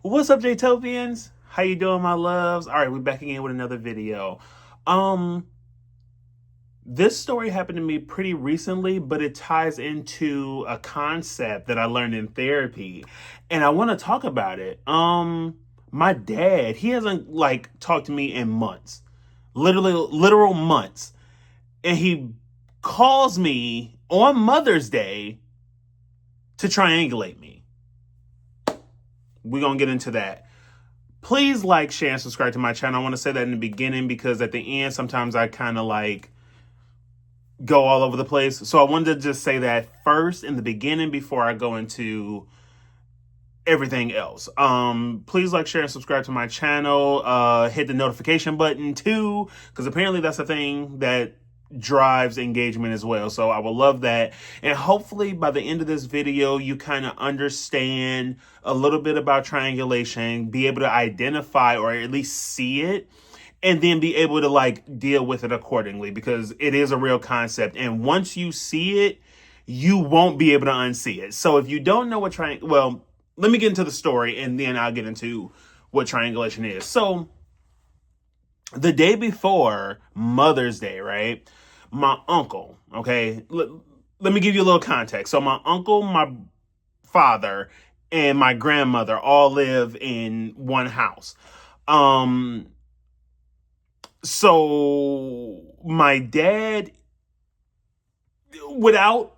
What's up, Jay-Topians? How you doing, my loves? All right, we're back again with another video. Um, this story happened to me pretty recently, but it ties into a concept that I learned in therapy, and I want to talk about it. My dad, he hasn't talked to me in months, literally literal months, and he calls me on Mother's Day to triangulate me. We're gonna get into that. Please like, share, and subscribe to my channel. I want to say that in the beginning because at the end, sometimes I kind of go all over the place. So I wanted to just say that first in the beginning before I go into everything else. Please like, share, and subscribe to my channel. Hit the notification button too, because apparently that's a thing that drives engagement as well. So I would love that. And hopefully by the end of this video, you kind of understand a little bit about triangulation, be able to identify or at least see it, and then be able to deal with it accordingly, because it is a real concept. And once you see it, you won't be able to unsee it. So if you don't know what well, let me get into the story and then I'll get into what triangulation is. So the day before Mother's Day, right? My uncle, okay? Let me give you a little context. So my uncle, my father, and my grandmother all live in one house. So my dad, without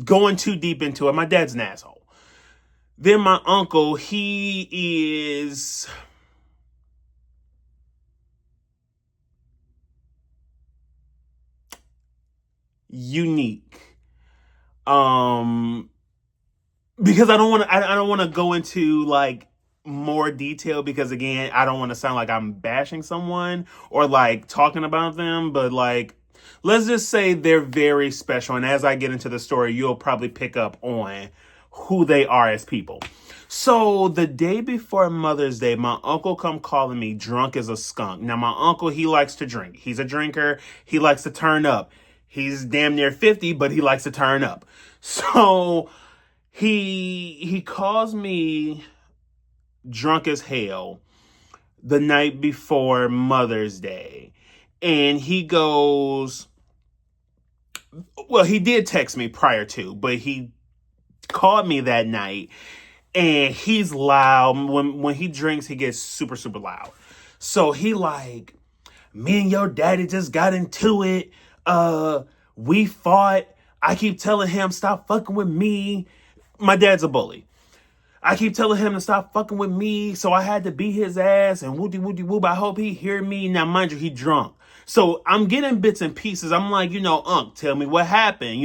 going too deep into it, my dad's an asshole. Then my uncle, he is unique. Because I don't want to go into more detail, because again, I don't want to sound like I'm bashing someone or talking about them, but let's just say they're very special. And as I get into the story, you'll probably pick up on who they are as people. So the day before Mother's Day, my uncle come calling me drunk as a skunk. Now my uncle, he likes to drink. He's a drinker. He likes to turn up. He's damn near 50, but he likes to turn up. So he calls me drunk as hell the night before Mother's Day. And he goes, well, he did text me prior to, but he called me that night, and he's loud. When he drinks, he gets super, super loud. So he me and your daddy just got into it. We fought. I keep telling him, stop fucking with me. My dad's a bully. I keep telling him to stop fucking with me, so I had to beat his ass and whoop. I hope he hear me. Now, mind you, he drunk. So I'm getting bits and pieces. I'm like, Unc, tell me what happened.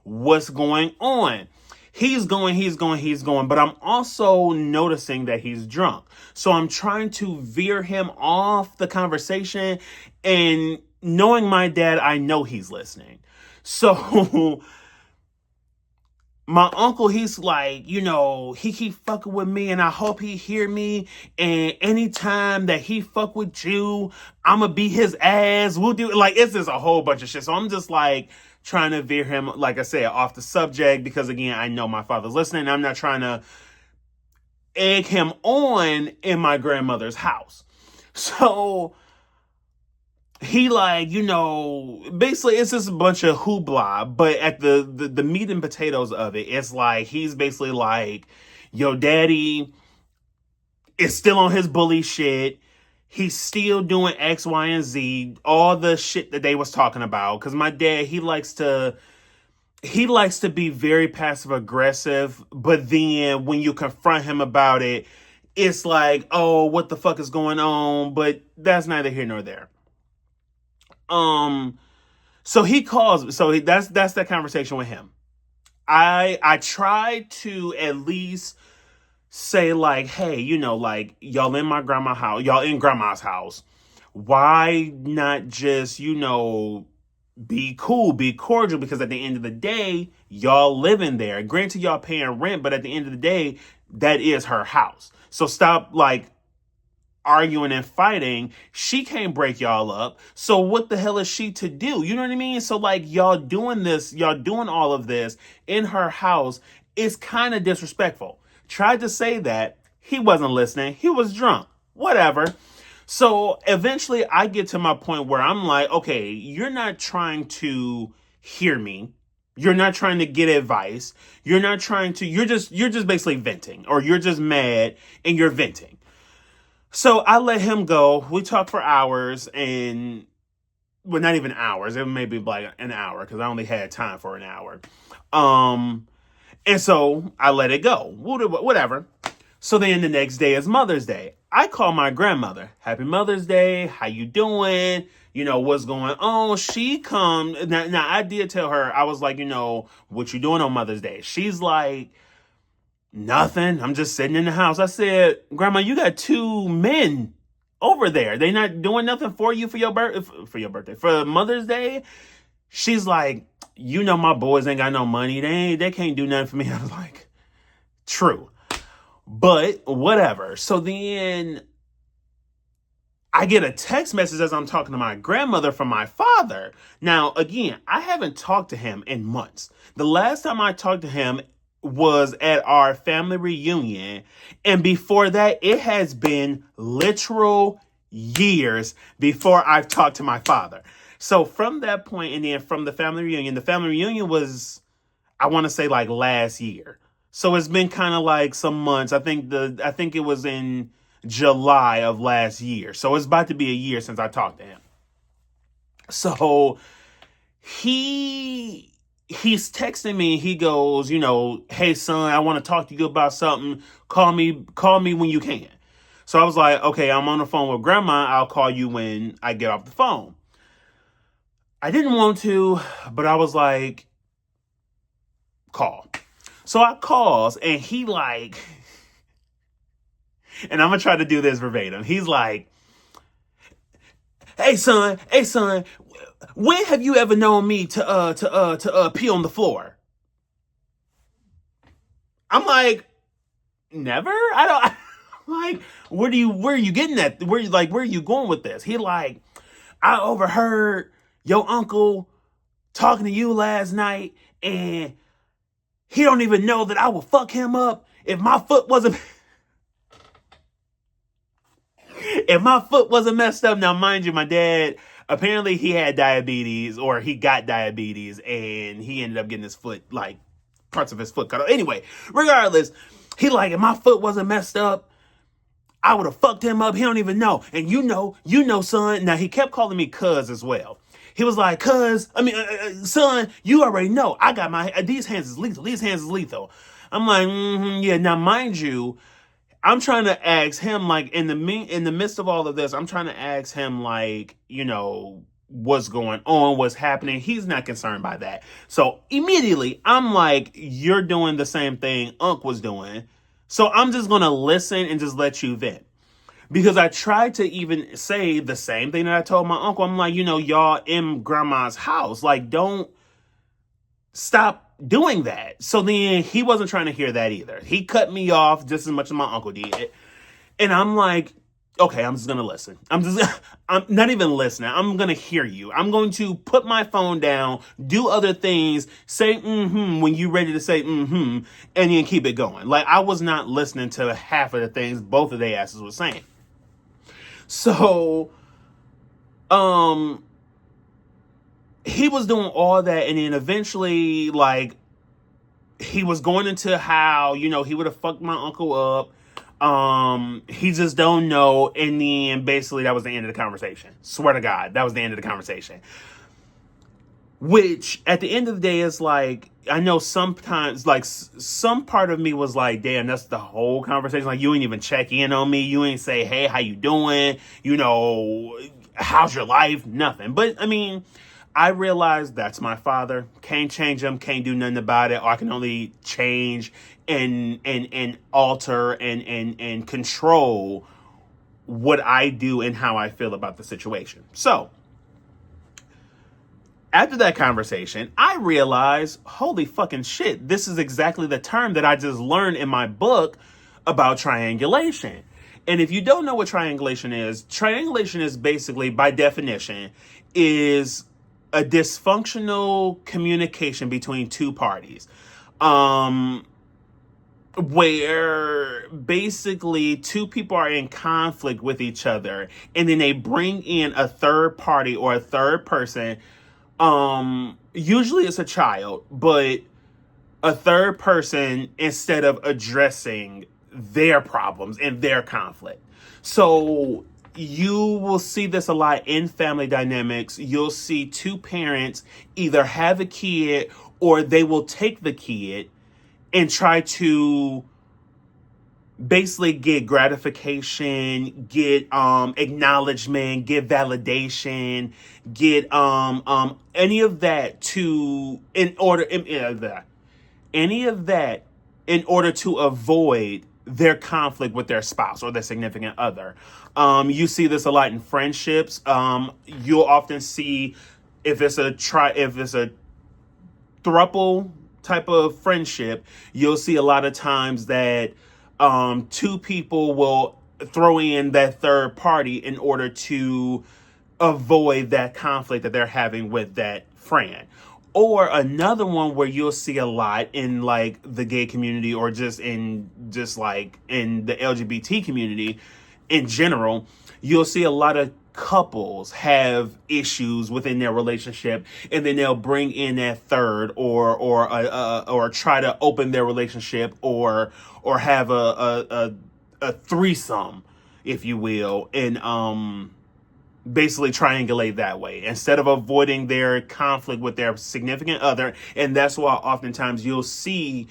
What's going on? He's going. But I'm also noticing that he's drunk. So I'm trying to veer him off the conversation. And knowing my dad, I know he's listening. So my uncle, he's he keep fucking with me, and I hope he hear me. And anytime that he fuck with you, I'ma beat his ass. We'll do it's just a whole bunch of shit. So I'm just trying to veer him, like I said, off the subject, because again, I know my father's listening. I'm not trying to egg him on in my grandmother's house. So he basically it's just a bunch of hoopla, but at the meat and potatoes of it, it's he's basically yo, daddy is still on his bully shit. He's still doing X, Y, and Z, all the shit that they was talking about. Because my dad, he likes to be very passive aggressive, but then when you confront him about it, it's oh, what the fuck is going on? But that's neither here nor there. So he calls, that's that conversation with him. I tried to at least say hey, y'all in my grandma's house, y'all in grandma's house. Why not just, be cool, be cordial? Because at the end of the day, y'all living there. Granted, y'all paying rent, but at the end of the day, that is her house. So stop arguing and fighting. She can't break y'all up. So what the hell is she to do? You know what I mean? So y'all doing all of this in her house is kind of disrespectful. Tried to say that, He wasn't listening. He was drunk. Whatever. So eventually I get to my point where I'm like, okay, you're not trying to hear me. You're not trying to get advice. You're just basically venting, or you're just mad and you're venting. So I let him go. We talked for hours, and well, not even hours. It may be like an hour because I only had time for an hour. And so I let it go. Whatever. So then the next day is Mother's Day. I call my grandmother. Happy Mother's Day. How you doing? You know, what's going on? She come. Now I did tell her, I was like, you know, what you doing on Mother's Day? She's like, nothing. I'm just sitting in the house. I said, Grandma, you got two men over there. They not doing nothing for you for your birthday, for Mother's Day. She's like, you know, my boys ain't got no money. They can't do nothing for me. I was like, true. But whatever. So then I get a text message as I'm talking to my grandmother from my father. Now, again, I haven't talked to him in months. The last time I talked to him was at our family reunion. And before that, it has been literal years before I've talked to my father. So from that point, and then from the family reunion was, I want to say, like last year. So it's been kind of like some months. I think it was in July of last year. So it's about to be a year since I talked to him. So he's texting me. He goes, you know, hey son, I want to talk to you about something. Call me when you can. So I was like, okay, I'm on the phone with grandma. I'll call you when I get off the phone. I didn't want to, but I was like, call. So I calls, and he like, and I'm gonna try to do this verbatim. He's like, hey son, when have you ever known me to pee on the floor? I'm like, never. I don't. Like, where are you getting at? Where are you going with this? He like, I overheard your uncle talking to you last night, and he don't even know that I would fuck him up if my foot wasn't messed up. Now, mind you, my dad, apparently he had diabetes, or he got diabetes, and he ended up getting his foot, like parts of his foot cut off. Anyway, regardless, he like, if my foot wasn't messed up, I would have fucked him up. He don't even know. And you know, son. Now he kept calling me cuz as well. He was like, son, you already know. I got these hands is lethal. These hands is lethal. I'm like, yeah. Now, mind you, I'm trying to ask him, like, in the midst of all of this, I'm trying to ask him, like, you know, what's going on, what's happening. He's not concerned by that. So immediately I'm like, you're doing the same thing Unc was doing. So I'm just going to listen and just let you vent. Because I tried to even say the same thing that I told my uncle. I'm like, you know, y'all in grandma's house. Like, don't stop doing that. So then he wasn't trying to hear that either. He cut me off just as much as my uncle did. And I'm like, okay, I'm just going to listen. I'm not even listening. I'm going to hear you. I'm going to put my phone down, do other things, say when you're ready to say and then keep it going. Like, I was not listening to half of the things both of their asses were saying. So, he was doing all that, and then eventually, like, he was going into how, you know, he would have fucked my uncle up. He just don't know, and then basically that was the end of the conversation. Swear to God, that was the end of the conversation. Which, at the end of the day, is like, I know sometimes, like, some part of me was like, damn, that's the whole conversation. Like, you ain't even check in on me. You ain't say, hey, how you doing? You know, how's your life? Nothing. But, I mean, I realized that's my father. Can't change him. Can't do nothing about it. Or I can only change and alter and control what I do and how I feel about the situation. So, after that conversation, I realized, holy fucking shit, this is exactly the term that I just learned in my book about triangulation. And if you don't know what triangulation is basically, by definition, is a dysfunctional communication between two parties. where basically two people are in conflict with each other, and then they bring in a third party or a third person. Usually it's a child, but a third person, instead of addressing their problems and their conflict. So you will see this a lot in family dynamics. You'll see two parents either have a kid, or they will take the kid and try to basically get gratification, get acknowledgement, get validation, get any of that to in order any of that in order to avoid their conflict with their spouse or their significant other. You see this a lot in friendships. You'll often see if it's a throuple type of friendship, you'll see a lot of times that two people will throw in that third party in order to avoid that conflict that they're having with that friend. Or another one where you'll see a lot in like the gay community, or just like in the LGBT community in general, you'll see a lot of couples have issues within their relationship, and then they'll bring in that third, or try to open their relationship, or have a threesome, if you will, and basically triangulate that way instead of avoiding their conflict with their significant other. And that's why oftentimes you'll see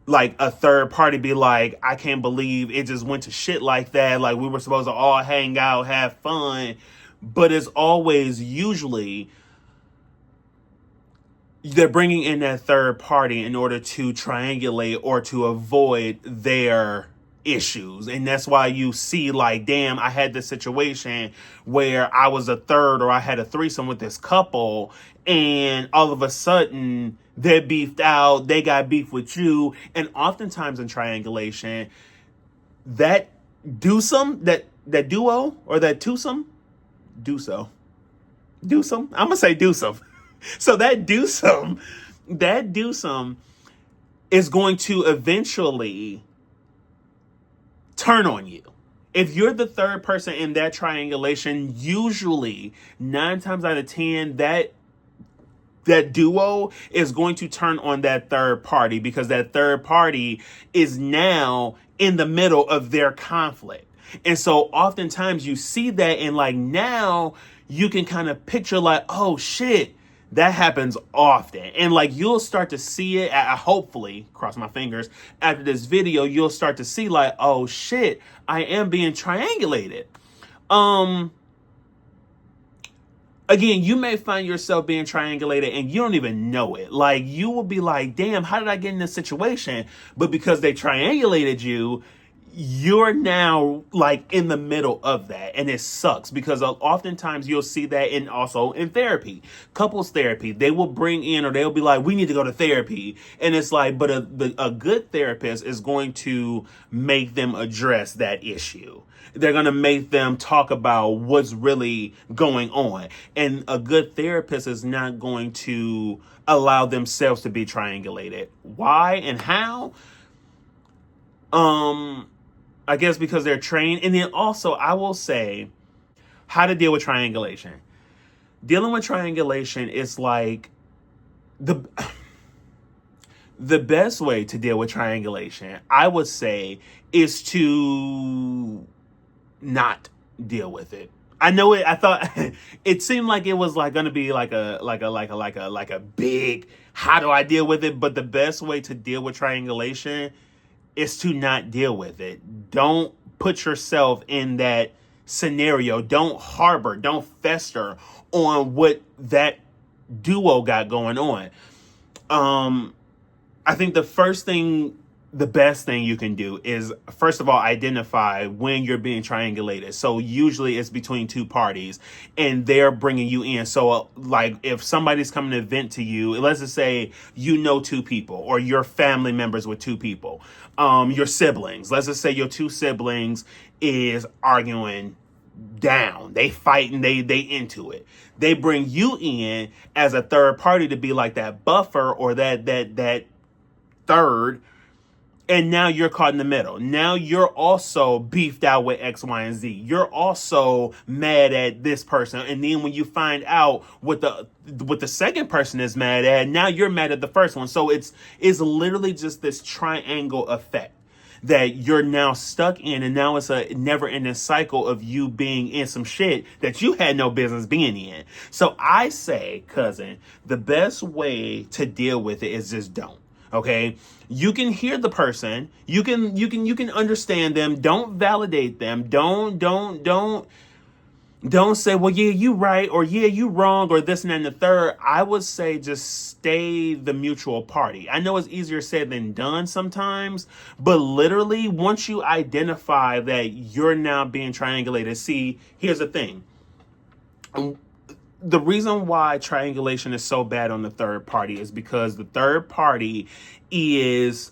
like a third party be like, I can't believe it just went to shit like that. Like, we were supposed to all hang out, have fun. But it's always usually they're bringing in that third party in order to triangulate or to avoid their issues. And that's why you see like, damn, I had this situation where I was a third, or I had a threesome with this couple, and all of a sudden they're beefed out, they got beef with you. And oftentimes in triangulation, that that duo, or that twosome, I'm gonna say dewsome. So that dewsome is going to eventually turn on you. If you're the third person in that triangulation, usually 9 times out of 10, that duo is going to turn on that third party, because that third party is now in the middle of their conflict. And so oftentimes you see that, and like now you can kind of picture like, oh shit, that happens often. And like you'll start to see it, hopefully, cross my fingers, after this video, you'll start to see like, oh shit, I am being triangulated. Again, you may find yourself being triangulated and you don't even know it. Like, you will be like, damn, how did I get in this situation? But because they triangulated you, you're now like in the middle of that, and it sucks, because oftentimes you'll see that also in therapy, couples therapy. They will bring in, or they'll be like, we need to go to therapy, and it's like, but a good therapist is going to make them address that issue. They're going to make them talk about what's really going on, and a good therapist is not going to allow themselves to be triangulated. Why and how? I guess because they're trained. And then also, I will say how to deal with triangulation. Dealing with triangulation is like the best way to deal with triangulation, I would say, is to not deal with it. I know it. I thought it seemed like it was like going to be like a big, how do I deal with it? But the best way to deal with triangulation is to not deal with it. Don't put yourself in that scenario. Don't harbor, don't fester on what that duo got going on. I think the best thing you can do is, first of all, identify when you're being triangulated. So usually it's between two parties and they're bringing you in. So like if somebody's coming to vent to you, let's just say you know two people, or your family members with two people, your siblings. Let's just say your two siblings is arguing down. They fighting, they into it. They bring you in as a third party to be like that buffer, or that third, And now you're caught in the middle. Now you're also beefed out with X, Y, and Z. You're also mad at this person. And then when you find out what the second person is mad at, now you're mad at the first one. So it's literally just this triangle effect that you're now stuck in, and now it's a never-ending cycle of you being in some shit that you had no business being in. So I say, cousin, the best way to deal with it is just don't. Okay, you can hear the person, you can understand them. Don't validate them. Don't say, well, yeah, you right, or yeah, you wrong, or this and that and the third. I would say just stay the mutual party. I know it's easier said than done sometimes, but literally once you identify that you're now being triangulated, see, here's the thing. The reason why triangulation is so bad on the third party is because the third party is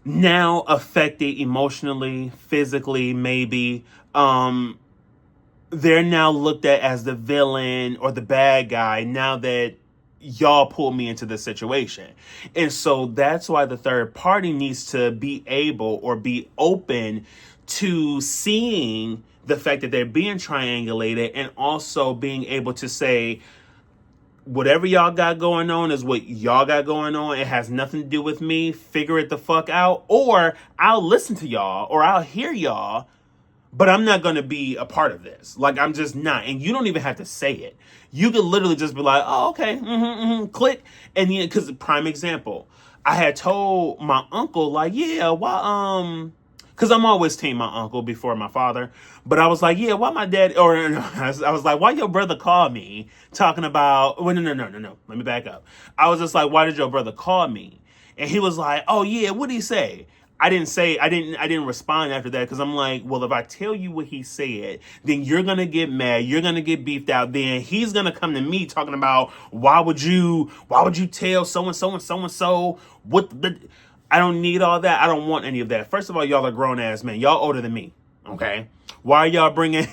now affected emotionally, physically, maybe. They're now looked at as the villain or the bad guy now that y'all pulled me into this situation. And so that's why the third party needs to be able or be open to seeing the fact that they're being triangulated, and also being able to say, whatever y'all got going on is what y'all got going on. It has nothing to do with me. Figure it the fuck out. Or I'll listen to y'all, or I'll hear y'all, but I'm not going to be a part of this. Like, I'm just not. And you don't even have to say it. You could literally just be like, oh, okay, click. And then, because prime example, I had told my uncle, like, yeah, why, because I'm always team my uncle before my father. But I was like, yeah, why my dad, or no, I was like, why your brother call me talking about, well, no. Let me back up. I was just like, why did your brother call me? And he was like, oh yeah, what'd he say? I didn't respond after that, because I'm like, well, if I tell you what he said, then you're going to get mad. You're going to get beefed out. Then he's going to come to me talking about, why would you tell so-and-so and so-and-so what the, I don't need all that. I don't want any of that. First of all, y'all are grown ass men. Y'all older than me. Okay. Why are y'all bringing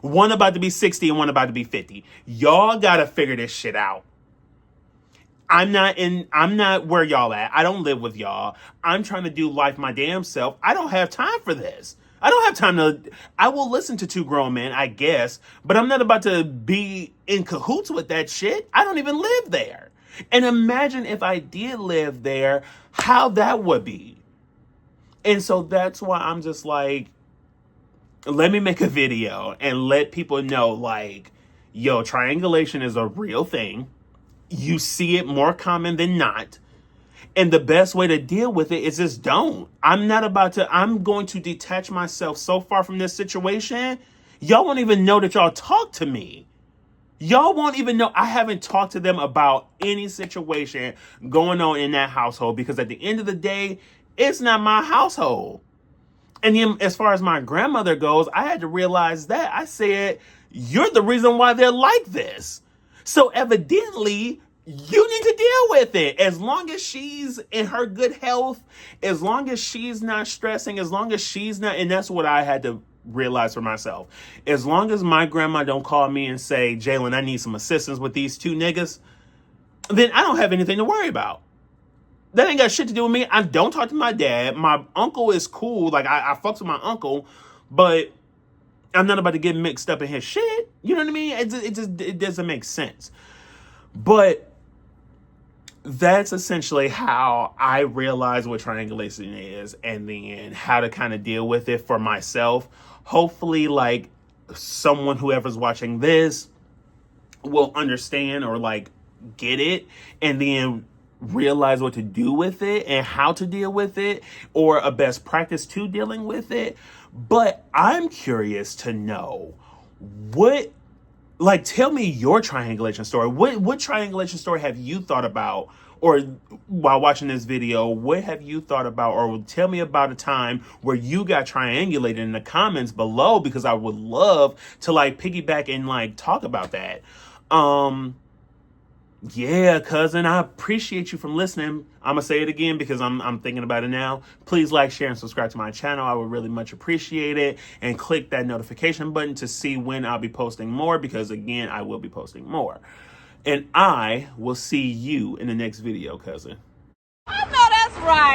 one about to be 60 and one about to be 50? Y'all got to figure this shit out. I'm not where y'all at. I don't live with y'all. I'm trying to do life my damn self. I don't have time for this. I don't have time to, I will listen to two grown men, I guess, but I'm not about to be in cahoots with that shit. I don't even live there. And imagine if I did live there, how that would be. And so that's why I'm just like, let me make a video and let people know, like, yo, triangulation is a real thing. You see it more common than not. And the best way to deal with it is just don't. I'm going to detach myself so far from this situation. Y'all won't even know that y'all talk to me. Y'all won't even know I haven't talked to them about any situation going on in that household, because at the end of the day, it's not my household. And then as far as my grandmother goes, I had to realize that. I said, you're the reason why they're like this. So evidently, you need to deal with it. As long as she's in her good health, as long as she's not stressing, as long as she's not, and that's what I had to realize for myself. As long as my grandma don't call me and say, Jalen, I need some assistance with these two niggas, then I don't have anything to worry about. That ain't got shit to do with me. I don't talk to my dad. My uncle is cool. Like, I fucks with my uncle, but I'm not about to get mixed up in his shit. You know what I mean? It doesn't make sense. But that's essentially how I realize what triangulation is, and then how to kind of deal with it for myself. Hopefully, like, someone, whoever's watching this, will understand or like get it, and then realize what to do with it and how to deal with it, or a best practice to dealing with it. But I'm curious to know what, like, tell me your triangulation story. What triangulation story have you thought about, or while watching this video, what have you thought about, or tell me about a time where you got triangulated in the comments below, because I would love to like piggyback and like talk about that. Yeah, cousin, I appreciate you from listening. I'm gonna say it again because I'm thinking about it now. Please like, share, and subscribe to my channel. I would really much appreciate it. And click that notification button to see when I'll be posting more, because again, I will be posting more. And I will see you in the next video, cousin. I'm not right.